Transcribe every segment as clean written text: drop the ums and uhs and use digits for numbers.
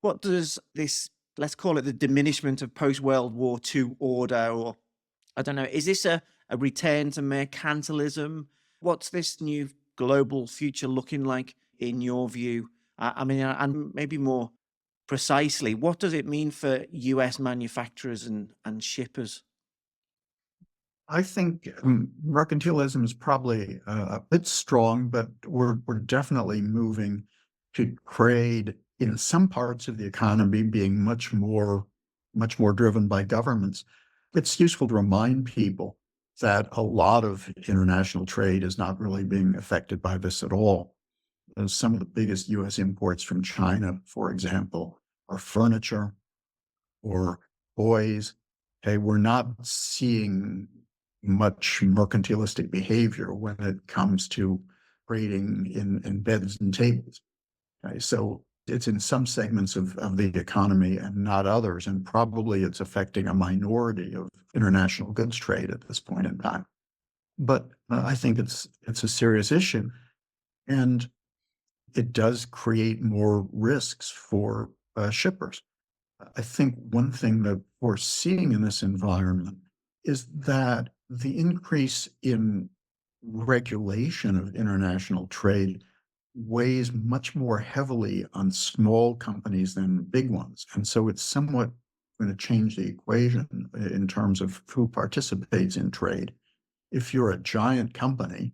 What does this, let's call it the diminishment of post-World War II order, or I don't know, is this a return to mercantilism? What's this new global future looking like in your view? I mean, and maybe more precisely, what does it mean for US manufacturers and shippers? I think mercantilism is probably a bit strong, but we're definitely moving to trade in some parts of the economy being much more driven by governments. It's useful to remind people that a lot of international trade is not really being affected by this at all. And some of the biggest U.S. imports from China, for example, are furniture or toys. Okay, we're not seeing much mercantilistic behavior when it comes to trading in beds and tables. Okay, so it's in some segments of the economy and not others, and probably it's affecting a minority of international goods trade at this point in time. But I think it's a serious issue, and it does create more risks for shippers. I think one thing that we're seeing in this environment is that the increase in regulation of international trade weighs much more heavily on small companies than big ones. And so it's somewhat going to change the equation in terms of who participates in trade. If you're a giant company,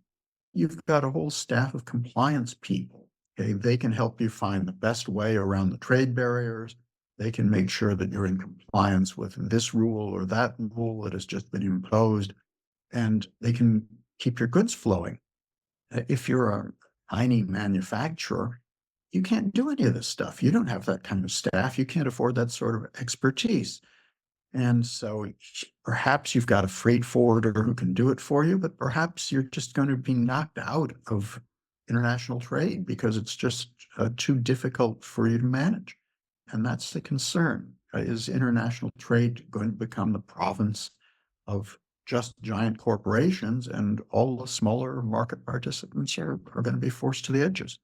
you've got a whole staff of compliance people. Okay, they can help you find the best way around the trade barriers. They can make sure that you're in compliance with this rule or that rule that has just been imposed, and they can keep your goods flowing. If you're a tiny manufacturer, you can't do any of this stuff. You don't have that kind of staff. You can't afford that sort of expertise. And so perhaps you've got a freight forwarder who can do it for you, but perhaps you're just going to be knocked out of international trade because it's just too difficult for you to manage. And that's the concern. Is international trade going to become the province of just giant corporations, and all the smaller market participants are going to be forced to the edges?